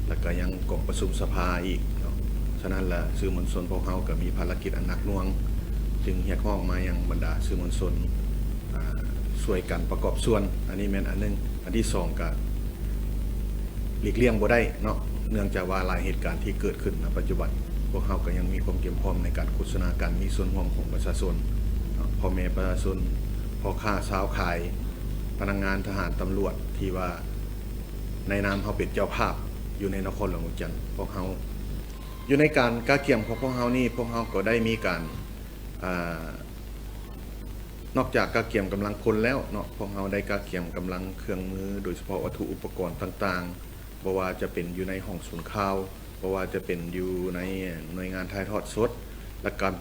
แล้วก็ยังกองประชุมสภาอีกเนาะฉะนั้นละสื่อมวลชนพวกเราก็มีภารกิจอันหนักหน่วงจึงเรียกร้องมายังบรรดาสื่อมวลชนช่วยกันประกอบส่วนอันนี้แม่นอันนึงอันที่2ก็หลีกเลี่ยงบ่ได้เนาะเนื่องจากว่าหลายเหตุการณ์ที่เกิดขึ้นในปัจจุบันพวกเราก็ยังมีความเตรียมพร้อมในการโฆษณาการมีส่วนร่วมของประชาชนพ พ่อแม่ประชาชนพ่อค้าชาวขายพนักงานทหารตำรวจที่ว่าในนามเขาเป็นเจ้าภาพอยู่ในนครหลวงจันทร์พวกเขาอยู่ในการกาเกี่ยมของพวกเขานี่พวกเขาก็ได้มีการนอกจากกาเกี่ยมกำลังพลแล้วเนาะพวกเขาได้กาเกี่ยมกำลังเครื่องมือโดยเฉพาะวัตถุอุปกรณ์ต่างๆบ่ว่าจะเป็นอยู่ในห้องศูนย์ข่าวบ่ว่าจะเป็นอยู่ในหน่วยงานถ่ายทอดสดและการ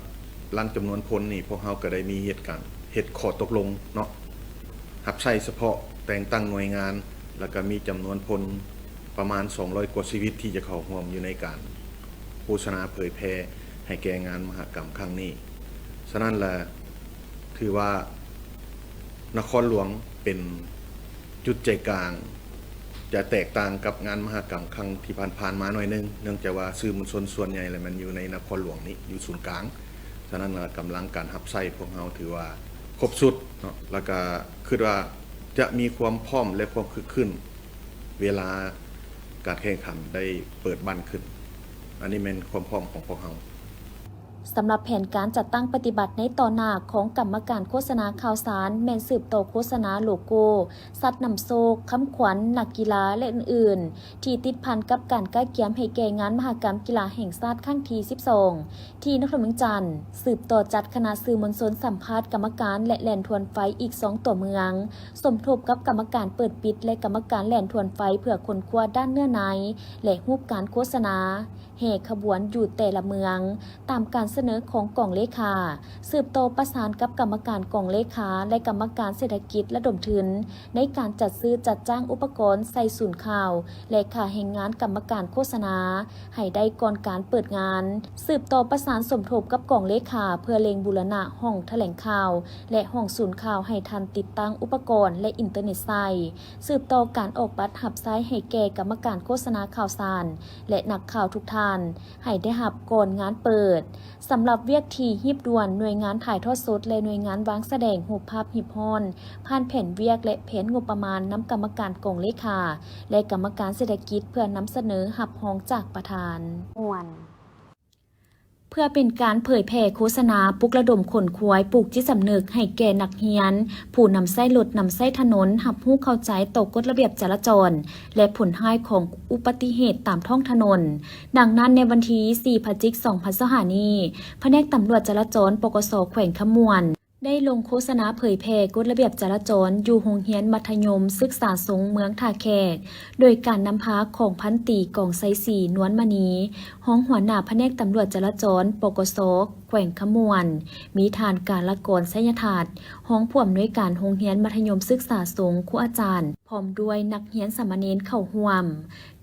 ลังจำนวนพลนี่พวกเขาก็ได้มีเหตุข้อตกลงเนาะหับใช้เฉพาะแต่งตั้งหน่วยงานแล้วก็มีจำนวนพลประมาณ200กว่าชีวิตที่จะเข้าร่วมอยู่ในการโฆษณาเผยแพร่ให้แก่งานมหกรรมครั้งนี้ฉะนั้นแหละถือว่านครหลวงเป็นจุดใจกลางจะแตกต่างกับงานมหกรรมครั้งที่ผ่านมาหน่อยนึงเนื่องจากว่าสื่อมวลชนส่วนใหญ่เลยมันอยู่ในนครหลวงนี้อยู่ศูนย์กลางฉะนั้นกำลังการหับไส้พวกเราถือว่าครบสุดเนาะแล้วก็คิดว่าจะมีความพร้อมและความคึกคืนเวลาการแข่งขันได้เปิดบั้นขึ้นอันนี้เป็นความพร้อมของพวกเราสำหรับแผนการจัดตั้งปฏิบัติในต่อหน้าของกรรมการโฆษณาข่าวสารแม่นสืบต่อโฆษณาโลโก้สัตว์นำโชคคำขวัญนักกีฬาและอื่นๆที่ติดพันกับการใกล้เคียมให้แก่งานมหกรรมกีฬาแห่งชาติครั้งที่12ที่นครหลวงจันทร์สืบต่อจัดคณะสื่อมวลชนสัมภาษณ์กรรมการและแล่นทวนไฟอีก2ตัวเมืองสมทบกับกรรมการเปิดปิดและกรรมการแล่นทวนไฟเพื่อค้นคว้าด้านเนื้อในและรูปการโฆษณาแห่ขบวนอยู่แต่ละเมืองตามการเสนอของกองเลขาสืบโตประสานกับกรรมการกองเลขาและกรรมการเศรษฐกิจระดมทุนในการจัดซื้อจัดจ้างอุปกรณ์ใส่ศูนย์ข่าวและค่าแห่งงานกรรมการโฆษณาให้ได้ก่อนการเปิดงานสืบโตประสานสมทบกับกองเลขาเพื่อเล็งบูรณะห้องแถลงข่าวและห้องศูนย์ข่าวให้ทันติดตั้งอุปกรณ์และอินเทอร์เน็ตใส่สืบโตการออกบัตรหับไซให้แก่กรรมการโฆษณาข่าวสารและนักข่าวทุกท่านให้ได้หับก่อนงานเปิดสำหรับเวียกทีฮีบด่วนหน่วยงานถ่ายทอดสดและหน่วยงานวางแสดงรูปภาพหีบฮ้อนผ่านแผนเวียกและแผนงบประมาณนำกรรมการกองเลขาและกรรมการเศรษฐกิจเพื่อนำเสนอหับฮ้องจากประธานเพื่อเป็นการเผยแผ่โฆษณาปลุกระดมขนควายปลูกจิตสำนึกให้แก่นักเรียนผู้นำไส้รถนำไส้ถนนหับรู้เข้าใจต่อกฎระเบียบจราจรและผลร้ายของอุบัติเหตุตามท้องถนนดังนั้นในวันที่4 พฤศจิกายน 2025 นี้แผนกตำรวจจราจรปกส.แขวงขมวนได้ลงโฆษณาเผยแพร่กฎระเบียบจราจรอยู่โรงเรียนมัธยมศึกษาสงฆ์เมืองท่าแขกโดยการนำพาของพันตรีกองไซสีนวลมณีห้องหัวหน้าแผนกตำรวจจราจรปกส.แขวงขมวนมีฐานการละกรไสยถาฏห้องผู้อำนวยการโรงเรียนมัธยมศึกษาสงฆ์ครูอาจารย์พร้อมด้วยนักเรียนสามเณรเข้าร่วม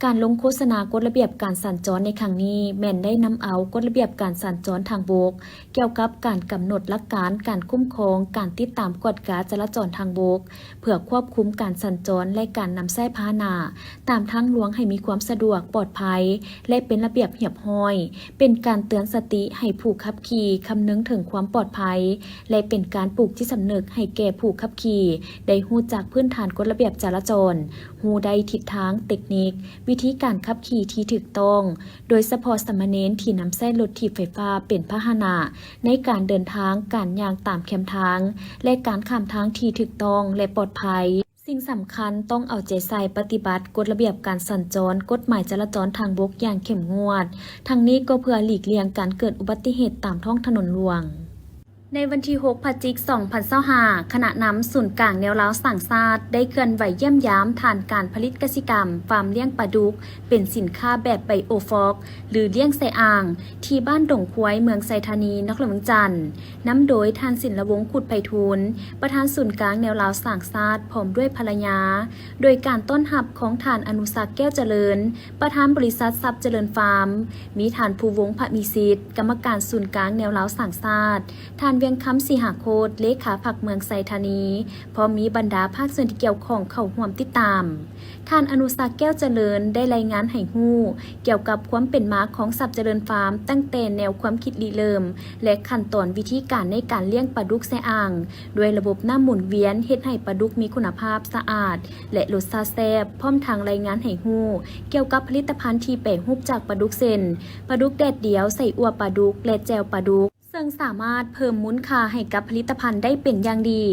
การลงโฆษณากฎระเบียบการสัญจรในครั้งนี้แม่นได้นำเอากฎระเบียบการสัญจรทางบกเกี่ยวกับการกำหนดหลักการคุ้มครองการติดตามกฎการจราจรทางบกเพื่อควบคุมการสัญจรและการนำใช้พาหนะตามทางหลวงให้มีความสะดวกปลอดภัยและเป็นระเบียบเรียบร้อยเป็นการเตือนสติให้ผู้ขับขี่คำนึงถึงความปลอดภัยและเป็นการปลูกจิตสำนึกให้แก่ผู้ขับขี่ได้รู้จักพื้นฐานกฎระเบียบจราจรรู้ได้ทิศทางเทคนิควิธีการขับขี่ที่ถูกต้องโดยเฉพาะสามเณรที่นำใช้รถถีบไฟฟ้าเป็นพาหนะในการเดินทางการย่างตามแคมทางและการข้ามทางที่ถูกต้องและปลอดภัยสิ่งสำคัญต้องเอาใจใส่ปฏิบัติกฎระเบียบการสัญจรกฎหมายจราจรทางบกอย่างเข้มงวดทั้งนี้ก็เพื่อหลีกเลี่ยงการเกิดอุบัติเหตุตามท้องถนนหลวงในวันที่ 6 พฤศจิกายน 2025 ขณะนำศูนย์กลางแนวเล้าสั่งซาดได้เคลื่อนไหวเยี่ยมยามฐานการผลิตกสิกรรมฟาร์มเลี้ยงปลาดุกเป็นสินค้าแบบไบโอฟอกหรือเลี้ยงใส่อ่างที่บ้านดงควายเมืองไซธานีนครหลวงจันทร์นำโดยท่านศิลวงศ์ขุดไพฑูรย์ประธานศูนย์กลางแนวเล้าสั่งซาดพร้อมด้วยภรรยาโดยการต้อนรับของท่านอนุศักดิ์แก้วเจริญประธานบริษัททรัพย์เจริญฟาร์มมีท่านภูวงศ์พระมีสิทธิ์กรรมการศูนย์กลางแนวเล้าสั่งซาดท่านเวียงคำสีหาโคตเลขาผักเมืองไซธานีพร้อมมีบรรดาภาคส่วนที่เกี่ยวข้องเข้าร่วมติดตามท่านอนุศักดิ์แก้วเจริญได้รายงานให้ฮู้เกี่ยวกับความเป็นมาของทรัพย์เจริญฟาร์มตั้งแต่แนวความคิดริเริ่มและขั้นตอนวิธีการในการเลี้ยงปลาดุกใส่อ่างด้วยระบบน้ำหมุนเวียนเฮ็ดให้ปลาดุกมีคุณภาพสะอาดและรสชาติแซ่บพร้อมทางรายงานให้ฮู้เกี่ยวกับผลิตภัณฑ์ที่แปรรูปจากปลาดุกเส้นปลาดุกแดดเดียวใส่อั่วปลาดุกและแจ่วปลาดุกเส ซึ่งสามารถเพิ่มมูลค่าให้กับผลิตภัณฑ์ได้เป็นอย่างดี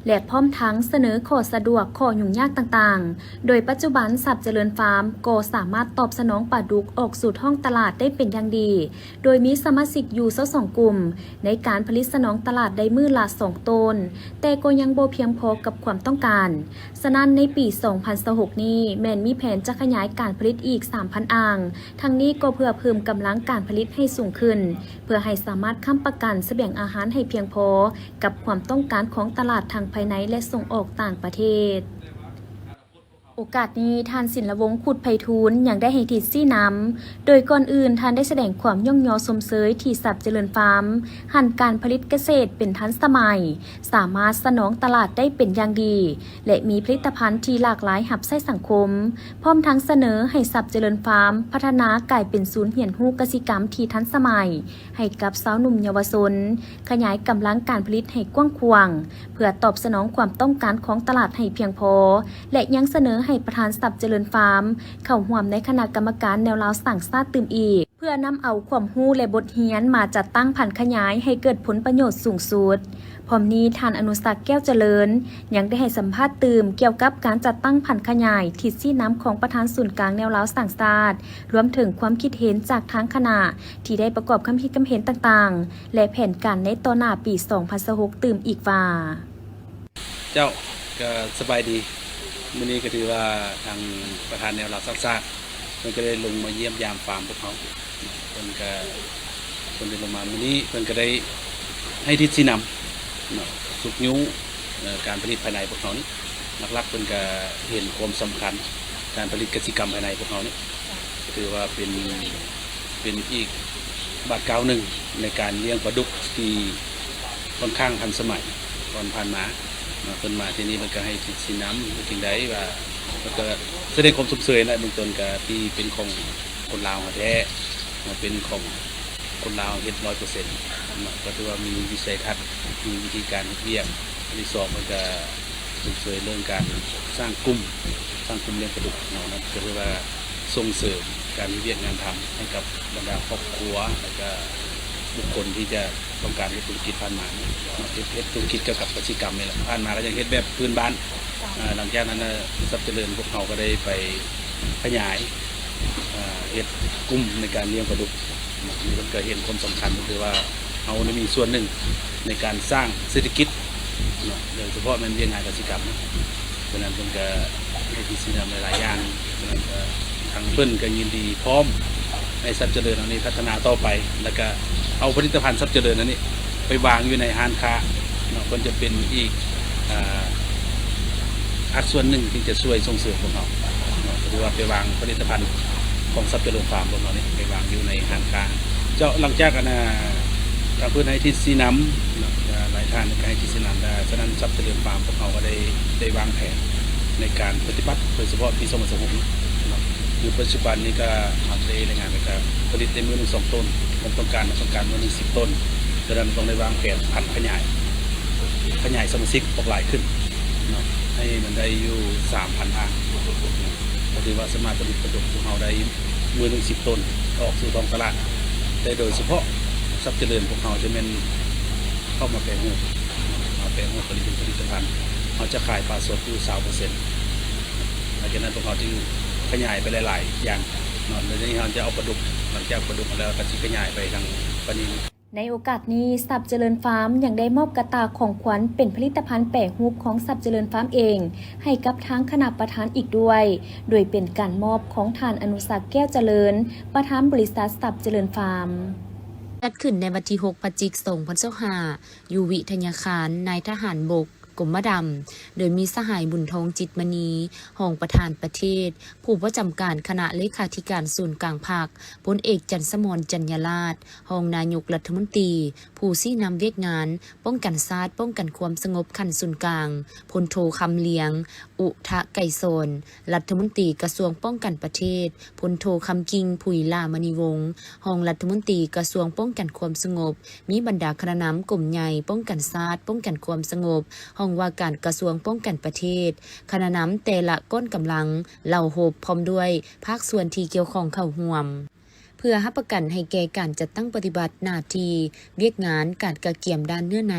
และพร้อมทั้งเสนอข้อสะดวกข้อยุ่งยากต่างๆ โดยปัจจุบันสับเจริญฟาร์มก็สามารถตอบสนองปลาดุกออกสู่ท้องตลาดได้เป็นอย่างดี โดยมีสมาชิกอยู่22กลุ่มในการผลิตสนองตลาดได้มื้อละ2ตนแต่ก็ยังบ่เพียงพอกับความต้องการฉะนั้นในปี 2026 นี้แม่นมีแผนจะขยายการผลิตอีก 3,000 อ่างทั้งนี้ก็เพื่อเพิ่มกำลังการผลิตให้สูงขึ้นเพื่อให้สามารถค้ำประกันเสบียงอาหารให้เพียงพอกับความต้องการของตลาดทางภายในและส่งออกต่างประเทศโอกาสนี้ท่านศิลวงศ์ขุดไพฑูรย์ยังได้ให้ทิศซี่น้ำโดยก่อนอื่นท่านได้แสดงความย่องยอสมเสยที่สับเจริญฟาร์มหันการผลิตเกษตรเป็นทันสมัยสามารถสนองตลาดได้เป็นอย่างดีและมีผลิตภัณฑ์ที่หลากหลายหับไส้สังคมพร้อมทั้งเสนอให้สับเจริญฟาร์มพัฒนากลายเป็นศูนย์เรียนรู้กสิกรรมที่ทันสมัยให้กับสาวหนุ่มเยาวชนขยายกำลังการผลิตให้กว้างขวางเพื่อตอบสนองความต้องการของตลาดให้เพียงพอและยังเสนอให้ประธานสับเจริญฟาร์มเข้าร่วมในคณะกรรมการแนวราวสั่งซาดตื่มอีกเพื่อนำเอาความรู้และบทเรียนมาจัดตั้งพันธุ์ขยายให้เกิดผลประโยชน์สูงสุดพร้อมนี้ท่านอนุสักดิ์แก้วเจริญยังได้ให้สัมภาษณ์ตื่มเกี่ยวกับการจัดตั้งพันธุ์ขยายทิศซี่น้ำของประธานศูนย์กลางแนวราวสั่งซาดรวมถึงความคิดเห็นจากทางคณะที่ได้ประกอบคำคิดคำเห็นต่างๆและแผนการในต่อหน้าปี 2026 ตื่มอีกว่าเจ้าก็สบายดีมื้อนี้ก็ถือว่าทางประธานแนวเราซักซากเพิ่นก็ได้ลงมาเยี่ยมยามฟาร์มพวกเขาเพิ่นได้ลงมามื้อนี้เพิ่นก็ได้ให้ทิศชี้นำสุกนิ้วการผลิตภายในพวกเขานี่หลักๆเพิ่นก็เห็นความสำคัญการผลิตกสิกรรมภายในพวกเขานี่ถือว่าเป็นอีกบาทเก่าหนึ่งในการเลี้ยงปลาดุกที่ค่อนข้างทันสมัยตอนผ่านมาเพิ่นมาที่นี่มันก็ให้ทิศชี้นำจริงได้ว่ามันก็แสดงความสมเสยและเบื้องต้นก็ที่เป็นของคนลาวแท้เป็นของคนลาวเฮ็ด 100% ก็ถือว่ามีวิสัยทัศน์มีวิธีการเรียกอันที่2มันก็สมเสยเรื่องการสร้างกลุ่มเลี้ยงปลาดุกเนาะนั่นก็คือว่าส่งเสริมการเรียกงานทำให้กับบรรดาครอบครัวแล้วก็บุคคลที่จะต้องการเฮ็ดธุรกิจผ่านมาเฮ็ดธุรกิจเกี่ยวกับกสิกรรมนี่แหละผ่านมาก็ยังเฮ็ดแบบพื้นบ้านหลังจากนั้นทรัพย์เจริญพวกเขาก็ได้ไปขยายเฮ็ดกลุ่มในการเลี้ยงปลาดุกนี่มันก็เห็นความสำคัญก็คือว่าเอาได้มีส่วนหนึ่งในการสร้างเศรษฐกิจโดยเฉพาะมันเลี้ยงงานกสิกรรมฉะนั้นเพิ่นก็ให้ที่สิ่งหลายอย่างฉะนั้นก็ทางเพิ่นก็ยินดีพร้อมให้ทรัพย์เจริญอันนี้พัฒนาต่อไปแล้วก็เอาผลิตภัณฑ์ทรัพย์เจริญอันนี้ไปวางอยู่ในห้างค้ามันจะเป็นอีกภาคส่วนหนึ่งที่จะช่วยส่งเสริมพวกเราหรือว่าไปวางผลิตภัณฑ์ของทรัพย์เจริญฟาร์มพวกเรานี่ไปวางอยู่ในห้างค้าเจ้าหลังจากนั้นทางเพื่อนให้ทิศซีน้ำหลายท่านให้ทิศซีน้ำได้ฉะนั้นทรัพย์เจริญฟาร์มพวกเราก็ได้วางแผนในการปฏิบัติโดยเฉพาะปี2026คือปัจจุบันนี้ก็ทำได้รายงานไปครับผลิตในมือหนึ่ง2 ต้นผมต้องการมือหนึ่ง10 ต้นฉะนั้นต้องได้วางแผนพันธุ์ขยายสมาชิกออกหลายขึ้นให้มันได้อยู่ 3,000 อ่างก็ถือว่าสามารถผลิตปลาดุกของเราได้มือหนึ่ง10 ต้นออกสู่ท้องตลาดได้โดยเฉพาะทรัพย์เจริญพวกเราจะเป็นเข้ามาแปลงรูปผลิตเป็นผลิตภัณฑ์เราจะขายปลาสดอยู่ 20%หลังจากนั้นพวกเราจึงขยายไปหลายๆอย่างในนี้เราจะเอาปลาดุกหลังจากปลาดุกแล้วก็จะขยายไปทางปลานิลในโอกาสนี้สับเจริญฟาร์มยังได้มอบกระตาของขวัญเป็นผลิตภัณฑ์แปะรูปของสับเจริญฟาร์มเองให้กับทางคณะประธานอีกด้วยโดยเป็นการมอบของท่านอนุสักดิ์แก้วเจริญประธานบริษัทสับเจริญฟาร์มจัดขึ้นในวันที่ 6 พฤศจิกายน 2025อยู่วิทยาคารนายทหารบกกรมดำโดยมีสหายบุญทองจิตมณีรองประธานประเทศผู้ประจำการคณะเลขาธิการศูนย์กลางภาคพลเอกจันทร์สมรจัญญาราชรองนายกรัฐมนตรีผู้ชี้นำเวียกงานป้องกันชาติป้องกันความสงบขั้นศูนย์กลางพลโทคำเลียงอุทะไก่โซนรัฐมนตรีกระทรวงป้องกันประเทศพลโทคำกิงผุยลามณีวงศ์รองรัฐมนตรีกระทรวงป้องกันความสงบมีบรรดาคณะนำกลุ่มใหญ่ป้องกันชาติป้องกันความสงบรองว่าการกระทรวงป้องกันประเทศคณะนำแต่ละก้นกำลังเหล่าโหบพร้อมด้วยภาคส่วนที่เกี่ยวข้องเข้าร่วม เพื่อรับประกันให้แก่การจัดตั้งปฏิบัติหน้าที่เวียกงานการกะเกียมด้านเนื้อใน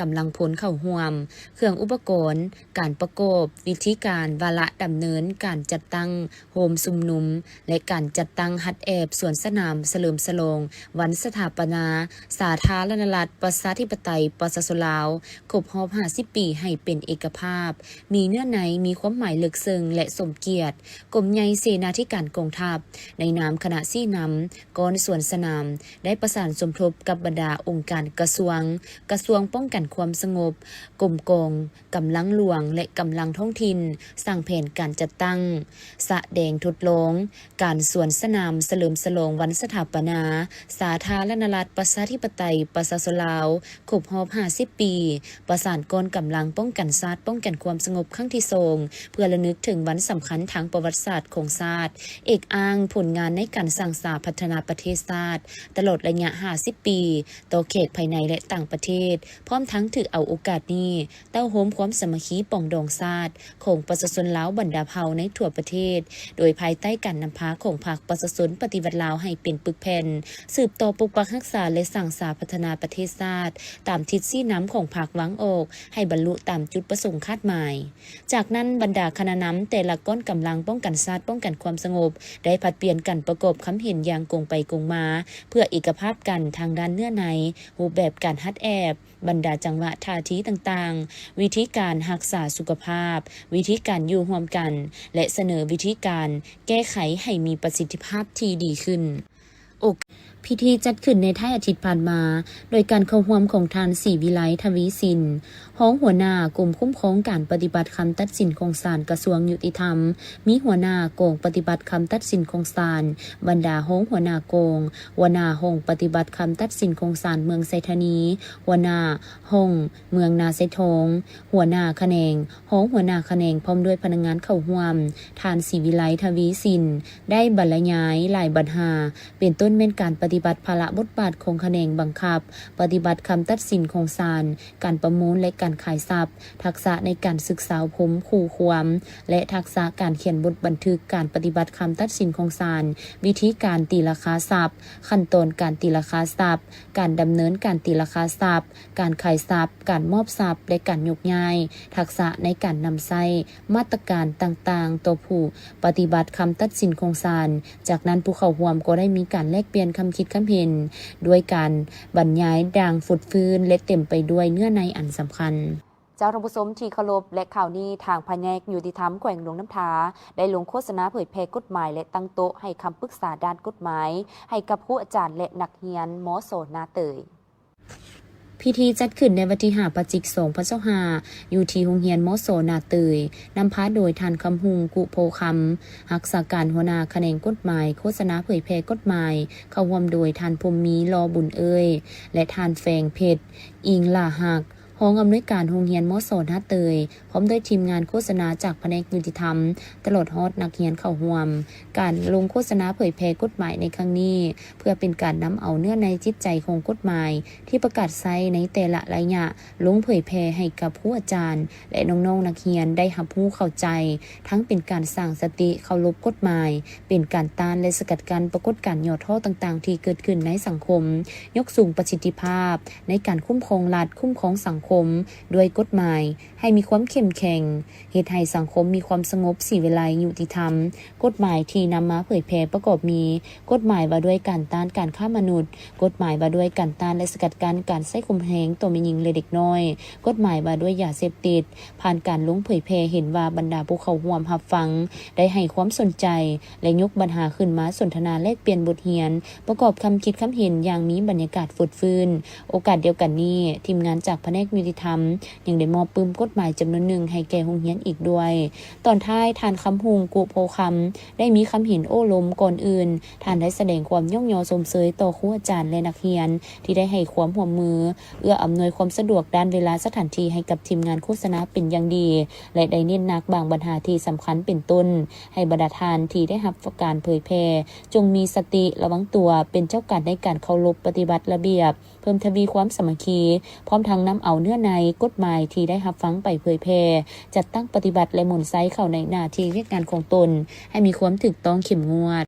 กำลังผลเข้าร่วมเครื่องอุปกรณ์การประกอบวิธีการวาระดำเนินการจัดตั้งโฮมซุมนุมและการจัดตั้งฮัดแอบสวนสนามเฉลิมฉลองวันสถาปนาสาธารณรัฐประชาธิปไตยปชสลาวครบรอบ50 ปีให้เป็นเอกภาพมีเนื้อในมีความหมายลึกซึ้งและสมเกียรติกรมใหญ่เสนาธิการกองทัพในนามคณะซี่นำกองสวนสนามได้ประสานสมทบกับบรรดาองค์การกระทรวงป้องกันความสงบกรมกองกำลังหลวงและกำลังท้องถิ่นสร้างแผนการจัดตั้งแสดงทดลองการสวนสนามเฉลิมฉลองวันสถาปนาสาธารณรัฐประชาธิปไตยปชสลาวครบรอบ50 ปีประสานกองกำลังป้องกันชาติป้องกันความสงบครั้งที่2เพื่อระลึกถึงวันสำคัญทางประวัติศาสตร์ของชาติเอกอ้างผลงานในการสร้างสรรค์พัฒนาประเทศชาติตลอดระยะ50 ปีต่อเขตภายในและต่างประเทศพร้อมทั้งถือเอาโอกาสนี้เต้าโฮมความสามัคคีปองดองชาติของประชาชนลาวบรรดาเผ่าในทั่วประเทศโดยภายใต้การนำพาของพรรคประชาชนปฏิวัติลาวให้เป็นปึกแผ่นสืบต่อปกปักรักษาและสร้างสรรค์พัฒนาประเทศชาติตามทิศชี้นำของพรรคหวังออกให้บรรลุตามจุดประสงค์คาดหมายจากนั้นบรรดาคณะนำแต่ละก้อนกำลังป้องกันชาติป้องกันความสงบได้ผลัดเปลี่ยนกันประกอบคำเห็นอย่างกงไปกงมาเพื่อเอกภาพกันทางด้านเนื้อในรูปแบบการฮัดแอบบรรดาจังหวะท่าทีต่างๆวิธีการรักษาสุขภาพวิธีการอยู่ร่วมกันและเสนอวิธีการแก้ไขให้มีประสิทธิภาพที่ดีขึ้นพิธีจัดขึ้นในท้ายอาทิตย์ผ่านมาโดยการเข้าร่วมของทานศรีวิไลทวีสินห้องหัวหน้ากรมคุ้มครองการปฏิบัติคำตัดสินของศาลกระทรวงยุติธรรมมีหัวหน้ากองปฏิบัติคำตัดสินของศาลบรรดาห้องหัวหน้ากองหัวหน้าห้องปฏิบัติคำตัดสินของศาลเมืองไซธานีหัวหน้าห้องเมืองนาไซทองหัวหน้าแขนงห้องหัวหน้าแขนงพร้อมด้วยพนักงานเข้าร่วมทานศรีวิไลทวีสินได้บรรยายหลายบรรหาเป็นต้นแม่นการปฏิบัติภาระบทบาทของแขนงบังคับปฏิบัติคำตัดสินของศาลการประมูลและการขายทรัพย์ทักษะในการศึกษาผมคู่ความและทักษะการเขียนบทบันทึกการปฏิบัติคำตัดสินของศาลวิธีการตีราคาทรัพย์ขั้นตอนการตีราคาทรัพย์การดำเนินการตีราคาทรัพย์การขายทรัพย์การมอบทรัพย์และการยกย้ายทักษะในการนำใช้มาตรการต่างๆต่อผู้ปฏิบัติคำตัดสินของศาลจากนั้นผู้เข้าร่วมก็ได้มีการแลกเปลี่ยนคำคิดคำเห็นด้วยการบรรยายดังฟุดฟื้นและเต็มไปด้วยเนื้อในอันสำคัญเจ้าท่านผู้ชมที่เคารพและข่าวนี้ทางแผนกยุติธรรมแขวงหลวงน้ำทาได้ลงโฆษณาเผยแพร่กฎหมายและตั้งโต๊ะให้คำปรึกษาด้านกฎหมายให้กับผู้อาจารย์และนักเรียนม.โสนาเตยพิธีจัดขึ้นในวันที่5 พฤศจิกายน 2025อยู่ที่โรงเรียนม.โสนาเตยนำพาโดยท่านคำหุงกุโพคำรักษาการหัวหน้าแขนงกฎหมายโฆษณาเผยแพร่กฎหมายเข้าร่วมโดยท่านพรหมมีรอบุญเอ้ยและท่านแฟงเพชรอิงลาหักห้องอำนวยการโรงเรียนม.โสนาเตยพร้อมด้วยทีมงานโฆษณาจากแผนกยุติธรรมตลอดฮอดนักเรียนเข้าร่วมการลงโฆษณาเผยแพร่กฎหมายในครั้งนี้เพื่อเป็นการนำเอาเนื้อในจิตใจของกฎหมายที่ประกาศใช้ในแต่ละระยะลงเผยแพร่ให้กับผู้อาจารย์และน้องๆนักเรียนได้รับรู้เข้าใจทั้งเป็นการสร้างสติเคารพกฎหมายเป็นการต้านและสกัดกั้นปรากฏการณ์ย่อท้อต่างๆที่เกิดขึ้นในสังคมยกสูงประสิทธิภาพในการคุ้มครองรัฐคุ้มครองสังคมด้วยกฎหมายให้มีความเข้มแข็งเฮ็ดให้สังคมมีความสงบสีวิไลยุติธรรมกฎหมายที่นำมาเผยแพร่ประกอบมีกฎหมายว่าด้วยการต้านการฆ่ามนุษย์กฎหมายว่าด้วยการต้านและสกัดกั้นการใช้ข่มเหงต่อแม่หญิงและเด็กน้อยกฎหมายว่าด้วยยาเสพติดผ่านการลงเผยแพร่เห็นว่าบรรดาผู้เข้าร่วมรับฟังได้ให้ความสนใจและยกปัญหาขึ้นมาสนทนาแลกเปลี่ยนบทเรียนประกอบคำคิดคำเห็นอย่างมีบรรยากาศฟุดฟื้นโอกาสเดียวกันนี้ทีมงานจากแผนกยุติธรรมยังได้มอบปื้มกฎหมายจำนวนหนึ่งให้แก่โรงเรียนอีกด้วยตอนท้ายท่านคำหุงกุโพคำได้มีคำเห็นโอ้ล้มก่อนอื่นท่านได้แสดงความย่องยอสมเสยต่อครูอาจารย์และนักเรียนที่ได้ให้ความร่วมมือเอื้ออำนวยความสะดวกด้านเวลาสถานที่ให้กับทีมงานโฆษณาเป็นอย่างดีและได้เน้นหนักบางปัญหาที่สำคัญเป็นต้นให้บรรดาทานที่ได้รับการเผยแพร่จงมีสติระวังตัวเป็นเจ้าการในการเคารพปฏิบัติระเบียบเพิ่มทวีความสามัคคีพร้อมทั้งนำเอาเนื้อในกฎหมายที่ได้รับฟังไปเผยแพร่จัดตั้งปฏิบัติและหมุนไซเข้าในหน้าที่เรียกงานของตนให้มีความถูกต้องเข้มงวด